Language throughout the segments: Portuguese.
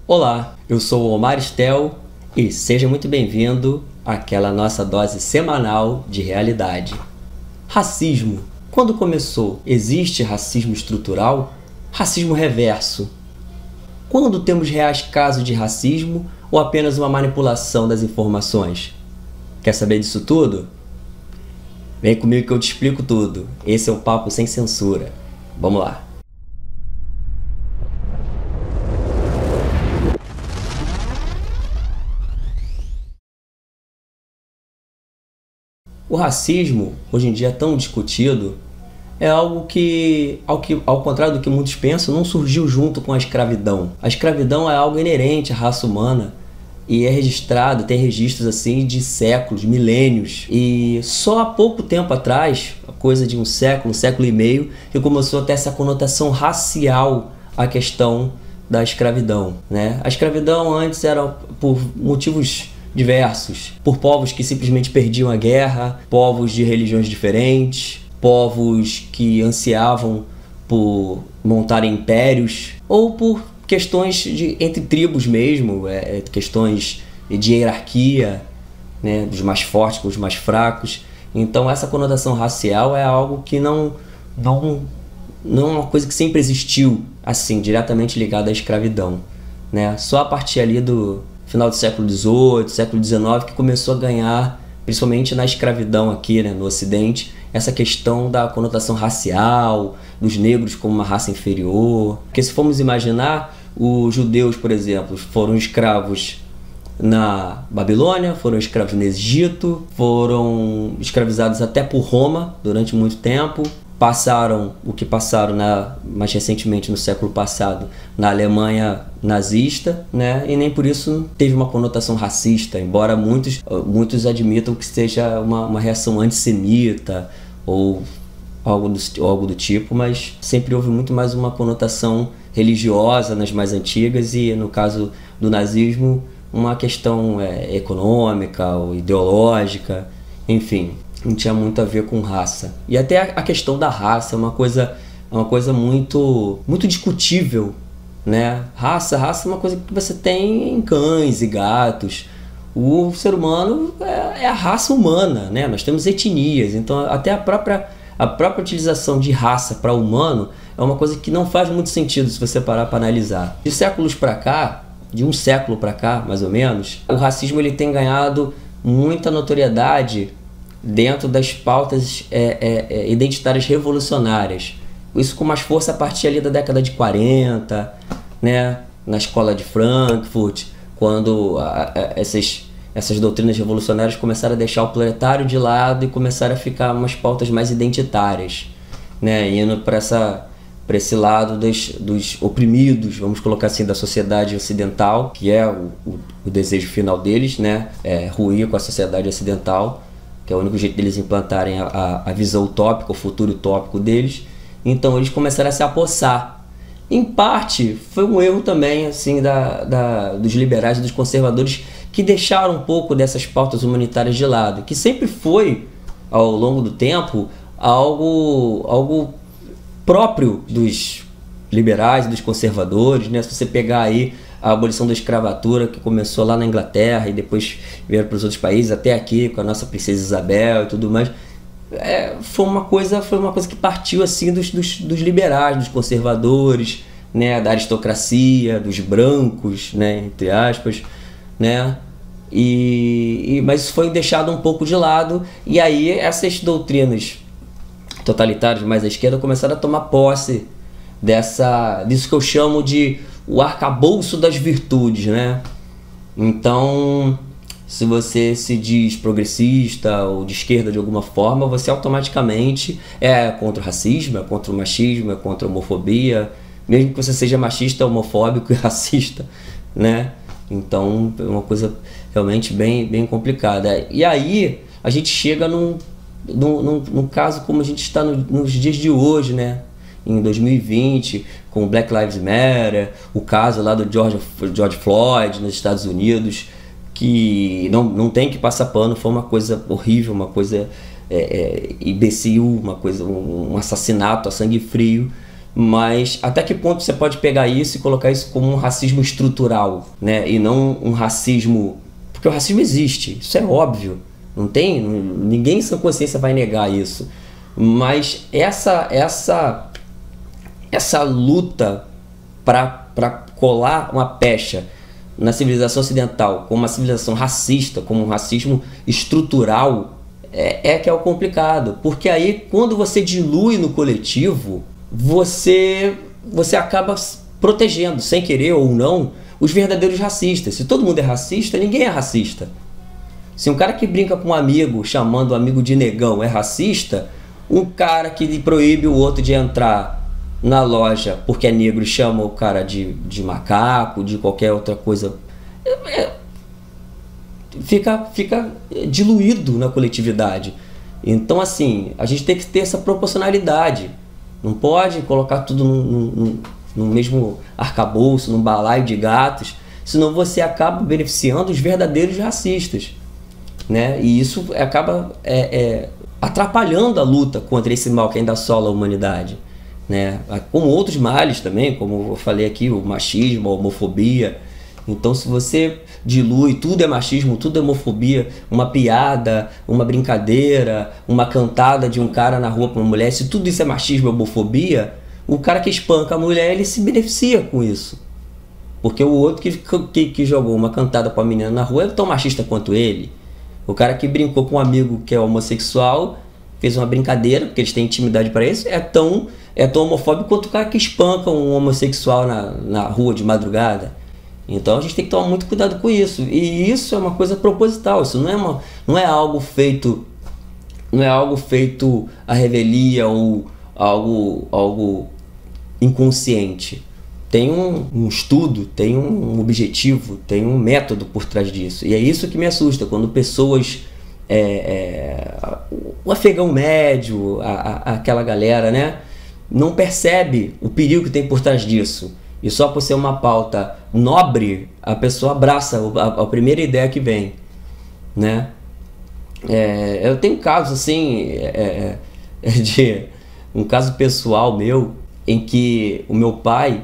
Olá, eu sou o Omar Estel e seja muito bem-vindo àquela nossa dose semanal de realidade. Racismo. Quando começou? Existe racismo estrutural? Racismo reverso. Quando temos reais casos de racismo ou apenas uma manipulação das informações? Quer saber disso tudo? Vem comigo que eu te explico tudo. Esse é o Papo Sem Censura. Vamos lá. O racismo, hoje em dia tão discutido, é algo que, ao contrário do que muitos pensam, não surgiu junto com a escravidão. A escravidão é algo inerente à raça humana e é registrado, tem registros assim de séculos, milênios. E só há pouco tempo atrás, coisa de um século e meio, que começou a ter essa conotação racial à questão da escravidão, né? A escravidão antes era por motivos diversos, por povos que simplesmente perdiam a guerra, povos de religiões diferentes, povos que ansiavam por montar impérios, ou por questões entre tribos mesmo, questões de hierarquia, né, dos mais fortes com os mais fracos. Então essa conotação racial é algo que não é uma coisa que sempre existiu, assim, diretamente ligada à escravidão, né? Só a partir ali do final do século XVIII, século XIX, que começou a ganhar, principalmente na escravidão aqui, né, no Ocidente, essa questão da conotação racial, dos negros como uma raça inferior. Porque se formos imaginar, os judeus, por exemplo, foram escravos na Babilônia, foram escravos no Egito, foram escravizados até por Roma durante muito tempo. Passaram o que passaram mais recentemente no século passado na Alemanha nazista, né? E nem por isso teve uma conotação racista, embora muitos admitam que seja uma reação antissemita ou algo do tipo, mas sempre houve muito mais uma conotação religiosa nas mais antigas e, no caso do nazismo, uma questão econômica ou ideológica, enfim. Não tinha muito a ver com raça. E até a questão da raça é uma coisa muito discutível, né? Raça é uma coisa que você tem em cães e gatos. O ser humano é a raça humana, né? Nós temos etnias, então até a própria utilização de raça para humano é uma coisa que não faz muito sentido se você parar para analisar. De séculos para cá, de um século para cá, mais ou menos, o racismo ele tem ganhado muita notoriedade dentro das pautas identitárias revolucionárias. Isso com mais força a partir ali da década de 40, né? Na escola de Frankfurt, quando essas doutrinas revolucionárias começaram a deixar o proletário de lado e começaram a ficar umas pautas mais identitárias, né? Indo para esse lado dos oprimidos, vamos colocar assim, da sociedade ocidental, que é o desejo final deles, né? Ruir com a sociedade ocidental, que é o único jeito deles implantarem a visão utópica, o futuro utópico deles. Então eles começaram a se apossar. Em parte, foi um erro também assim, dos liberais e dos conservadores, que deixaram um pouco dessas pautas humanitárias de lado, que sempre foi, ao longo do tempo, algo próprio dos liberais e dos conservadores, né? Se você pegar aí a abolição da escravatura, que começou lá na Inglaterra e depois veio para os outros países, até aqui com a nossa princesa Isabel e tudo mais, foi uma coisa que partiu assim dos liberais, dos conservadores, né, da aristocracia, dos brancos, né, entre aspas, né? Mas isso foi deixado um pouco de lado, e aí essas doutrinas totalitárias mais à esquerda começaram a tomar posse disso que eu chamo de o arcabouço das virtudes, né? Então, se você se diz progressista ou de esquerda de alguma forma, você automaticamente é contra o racismo, é contra o machismo, é contra a homofobia, mesmo que você seja machista, homofóbico e racista, né? Então, é uma coisa realmente bem complicada. E aí, a gente chega num caso como a gente está nos dias de hoje, né? Em 2020, com o Black Lives Matter, o caso lá do George Floyd nos Estados Unidos, que não tem que passar pano, foi uma coisa horrível, uma coisa imbecil, um assassinato a sangue frio, Mas até que ponto você pode pegar isso e colocar isso como um racismo estrutural, né? E não um racismo... Porque o racismo existe, isso é óbvio. Não tem... Ninguém em sua consciência vai negar isso. Mas essa luta para colar uma pecha na civilização ocidental como uma civilização racista, como um racismo estrutural, que é o complicado. Porque aí, quando você dilui no coletivo, você acaba protegendo, sem querer ou não, os verdadeiros racistas. Se todo mundo é racista, ninguém é racista. Se um cara que brinca com um amigo, chamando o amigo de negão, é racista, um cara que proíbe o outro de entrar na loja porque é negro e chama o cara de macaco, de qualquer outra coisa, fica diluído na coletividade. Então, assim, a gente tem que ter essa proporcionalidade. Não pode colocar tudo no mesmo arcabouço, num balaio de gatos, senão você acaba beneficiando os verdadeiros racistas, né? E isso acaba atrapalhando a luta contra esse mal que ainda assola a humanidade, né? Como outros males também, como eu falei aqui, o machismo, a homofobia. Então, se você dilui, tudo é machismo, tudo é homofobia, uma piada, uma brincadeira, uma cantada de um cara na rua para uma mulher, se tudo isso é machismo e homofobia, o cara que espanca a mulher, ele se beneficia com isso. Porque o outro que jogou uma cantada para a menina na rua é tão machista quanto ele. O cara que brincou com um amigo que é homossexual, fez uma brincadeira, porque eles têm intimidade para isso, é tão homofóbico quanto o cara que espanca um homossexual na rua de madrugada. Então a gente tem que tomar muito cuidado com isso. E isso é uma coisa proposital, isso não é algo feito à revelia ou algo inconsciente. Tem um estudo, tem um objetivo, tem um método por trás disso. E é isso que me assusta, quando pessoas, o afegão médio, aquela galera, né, não percebe o perigo que tem por trás disso. E só por ser uma pauta nobre, a pessoa abraça a primeira ideia que vem, né? Eu tenho casos assim, de um caso pessoal meu, em que o meu pai,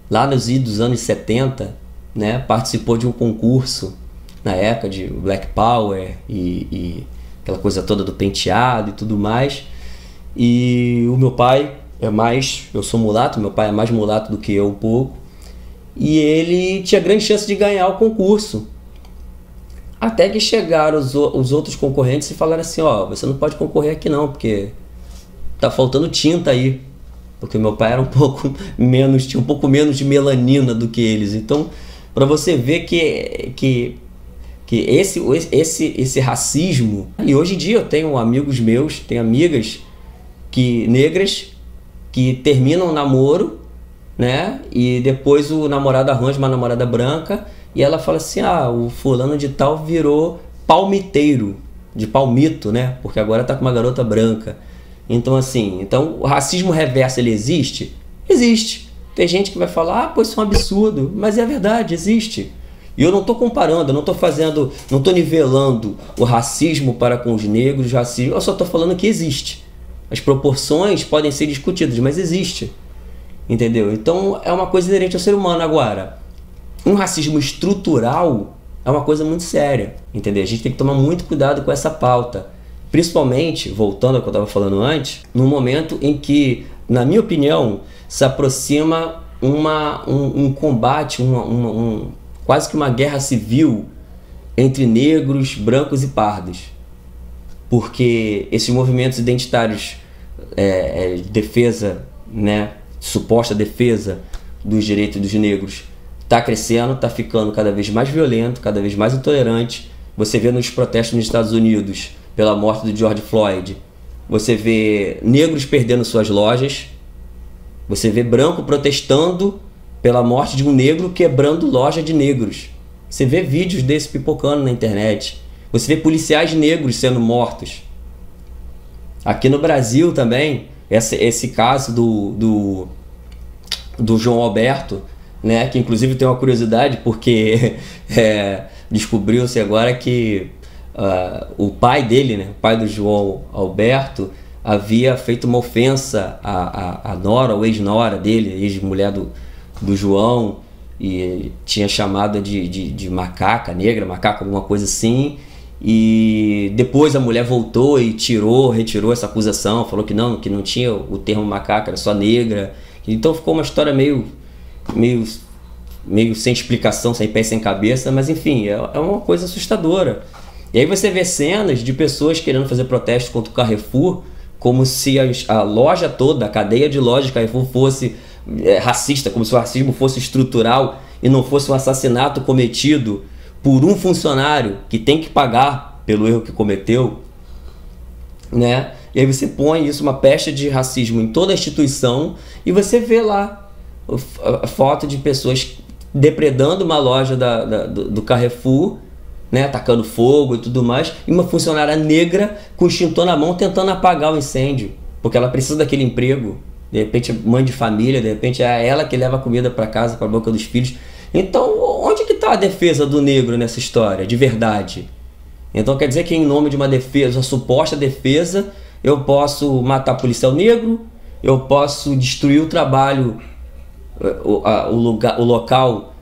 lá nos idos anos 70, né, participou de um concurso na época de Black Power e aquela coisa toda do penteado e tudo mais. E o meu pai eu sou mulato, meu pai é mais mulato do que eu um pouco, e ele tinha grande chance de ganhar o concurso. Até que chegaram os outros concorrentes e falaram assim: ó, você não pode concorrer aqui não, porque tá faltando tinta aí. Porque meu pai era tinha um pouco menos de melanina do que eles. Então, para você ver que esse racismo... E hoje em dia eu tenho amigos meus, tenho amigas negras que terminam o namoro, né? E depois o namorado arranja uma namorada branca e ela fala assim: ah, o fulano de tal virou palmiteiro, de palmito, né? Porque agora tá com uma garota branca. Então, assim, o racismo reverso, ele existe? Existe. Tem gente que vai falar: ah, pô, isso é um absurdo. Mas é verdade, existe. E eu não estou comparando, eu não estou nivelando o racismo para com os negros, eu só estou falando que existe. As proporções podem ser discutidas, mas existe. Entendeu? Então, é uma coisa inerente ao ser humano. Agora, um racismo estrutural é uma coisa muito séria. Entendeu? A gente tem que tomar muito cuidado com essa pauta. Principalmente, voltando ao que eu estava falando antes, no momento em que, na minha opinião, se aproxima um combate, quase que uma guerra civil entre negros, brancos e pardos. Porque esses movimentos identitários, defesa, né, suposta defesa dos direitos dos negros, está crescendo, está ficando cada vez mais violento, cada vez mais intolerante. Você vê nos protestos nos Estados Unidos pela morte do George Floyd, você vê negros perdendo suas lojas, você vê branco protestando pela morte de um negro quebrando loja de negros. Você vê vídeos desse pipocando na internet. Você vê policiais negros sendo mortos. Aqui no Brasil também, esse caso do João Alberto, né, que inclusive tem uma curiosidade, porque descobriu-se agora que o pai dele, né, o pai do João Alberto, havia feito uma ofensa à nora, ou ex-nora dele, ex-mulher do João, e tinha chamado de macaca, negra, macaca, alguma coisa assim. E depois a mulher voltou e retirou essa acusação, falou que não tinha o termo macaca, era só negra. Então ficou uma história meio sem explicação, sem pé sem cabeça, mas enfim, é uma coisa assustadora. E aí você vê cenas de pessoas querendo fazer protesto contra o Carrefour, como se a loja toda, a cadeia de lojas Carrefour fosse racista, como se o racismo fosse estrutural e não fosse um assassinato cometido por um funcionário que tem que pagar pelo erro que cometeu, né? E aí você põe isso, uma peste de racismo em toda a instituição, e você vê lá a foto de pessoas depredando uma loja do Carrefour, né, atacando fogo e tudo mais, e uma funcionária negra com o extintor na mão tentando apagar o incêndio, porque ela precisa daquele emprego. De repente mãe de família, de repente é ela que leva a comida para casa, para a boca dos filhos. Então onde que está a defesa do negro nessa história, de verdade? Então quer dizer que em nome de uma defesa, uma suposta defesa, eu posso matar policial negro, eu posso destruir o trabalho, o local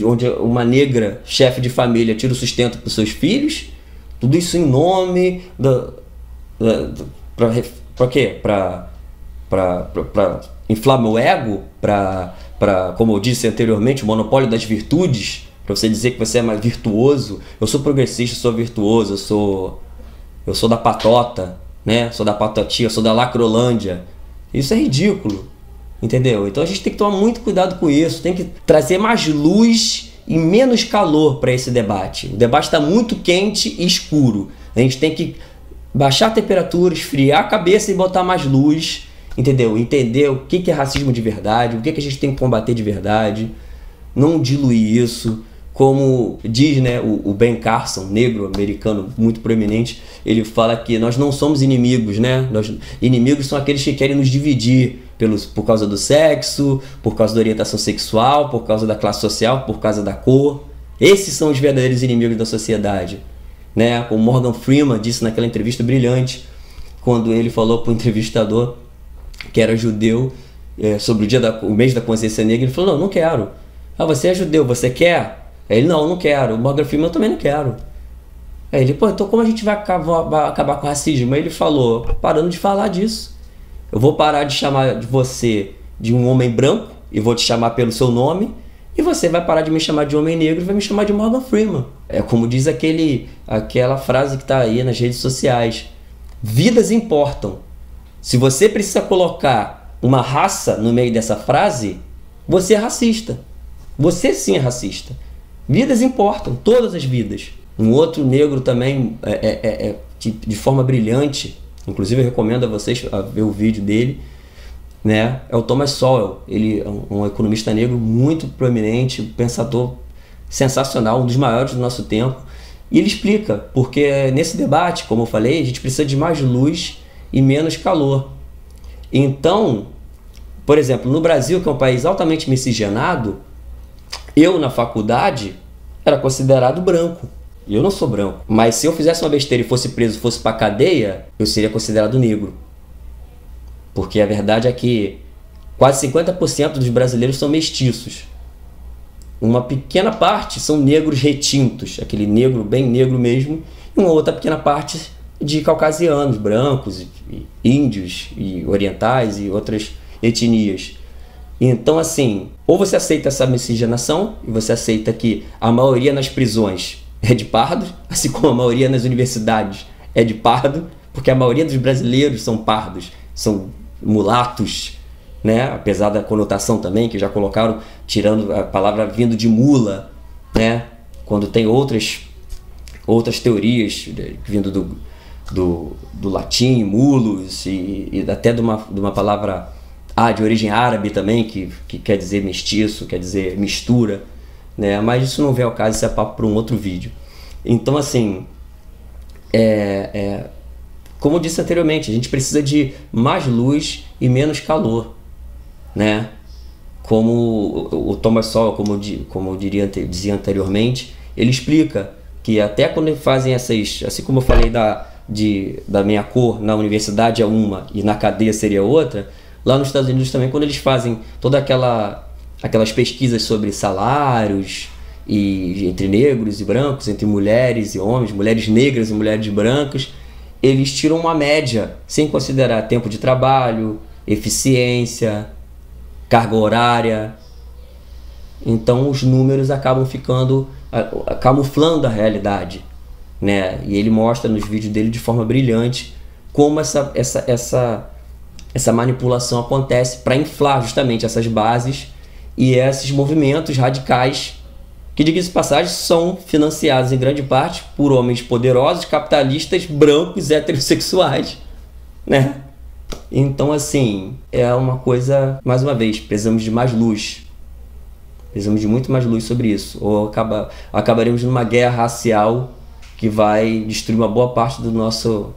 onde uma negra, chefe de família, tira o sustento para os seus filhos, tudo isso em nome para quê? Para inflar meu ego, para, como eu disse anteriormente, o monopólio das virtudes, para você dizer que você é mais virtuoso. Eu sou progressista, eu sou virtuoso, eu sou da patota, né? Sou da patotinha, eu sou da lacrolândia. Isso é ridículo, entendeu? Então a gente tem que tomar muito cuidado com isso, tem que trazer mais luz e menos calor para esse debate. O debate está muito quente e escuro. A gente tem que baixar a temperatura, esfriar a cabeça e botar mais luz, entendeu? Entender o que é racismo de verdade, o que a gente tem que combater de verdade, não diluir isso. Como diz, né, o Ben Carson, negro americano muito proeminente, ele fala que nós não somos inimigos, né? Inimigos são aqueles que querem nos dividir por causa do sexo, por causa da orientação sexual, por causa da classe social, por causa da cor. Esses são os verdadeiros inimigos da sociedade, né? Como Morgan Freeman disse naquela entrevista brilhante, quando ele falou para o entrevistador que era judeu, sobre o mês da consciência negra, ele falou: não quero. Ah, você é judeu, você quer? Aí ele: não quero. O Morgan Freeman: eu também não quero. Aí ele: então como a gente vai acabar com o racismo? Aí ele falou: parando de falar disso. Eu vou parar de chamar de você de um homem branco e vou te chamar pelo seu nome, e você vai parar de me chamar de homem negro e vai me chamar de Morgan Freeman. É como diz aquela frase que está aí nas redes sociais: vidas importam. Se você precisa colocar uma raça no meio dessa frase, você é racista. Você sim é racista. Vidas importam, todas as vidas. Um outro negro também, de forma brilhante, inclusive eu recomendo a vocês a ver o vídeo dele, né? É o Thomas Sowell. Ele é um economista negro muito proeminente, um pensador sensacional, um dos maiores do nosso tempo. E ele explica, porque nesse debate, como eu falei, a gente precisa de mais luz e menos calor. Então, por exemplo, no Brasil, que é um país altamente miscigenado, eu na faculdade era considerado branco. E eu não sou branco. Mas se eu fizesse uma besteira e fosse preso, fosse pra cadeia, eu seria considerado negro. Porque a verdade é que quase 50% dos brasileiros são mestiços. Uma pequena parte são negros retintos, aquele negro bem negro mesmo, e uma outra pequena parte de caucasianos, brancos, e índios, e orientais e outras etnias. Então, assim, ou você aceita essa miscigenação, e você aceita que a maioria nas prisões é de pardo, assim como a maioria nas universidades é de pardo, porque a maioria dos brasileiros são pardos, são mulatos, né? Apesar da conotação também, que já colocaram, tirando a palavra vindo de mula, né? Quando tem outras teorias vindo do latim, mulos, e até de uma palavra de origem árabe também, que quer dizer mestiço, quer dizer mistura, né? Mas isso não vem ao caso, isso é papo para um outro vídeo. Então, assim, como eu disse anteriormente, a gente precisa de mais luz e menos calor, né? Como o Thomas Sowell, como eu dizia anteriormente, ele explica que até quando fazem assim como eu falei da minha cor na universidade é uma e na cadeia seria outra, lá nos Estados Unidos também, quando eles fazem toda aquelas pesquisas sobre salários e entre negros e brancos, entre mulheres e homens, mulheres negras e mulheres brancas, eles tiram uma média, sem considerar tempo de trabalho, eficiência, carga horária. Então os números acabam camuflando a realidade, né? E ele mostra nos vídeos dele de forma brilhante como essa manipulação acontece para inflar justamente essas bases e esses movimentos radicais que, diga-se de passagem, são financiados em grande parte por homens poderosos, capitalistas, brancos, heterossexuais, né? Então, assim, é uma coisa, mais uma vez, precisamos de mais luz. Precisamos de muito mais luz sobre isso. Ou acabaremos numa guerra racial que vai destruir uma boa parte do nosso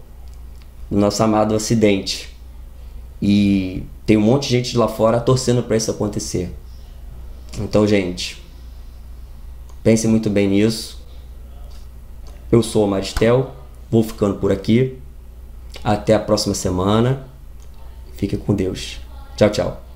amado Ocidente. E tem um monte de gente lá fora torcendo para isso acontecer. Então, gente, pensem muito bem nisso. Eu sou o Maristel, vou ficando por aqui. Até a próxima semana. Fique com Deus. Tchau, tchau.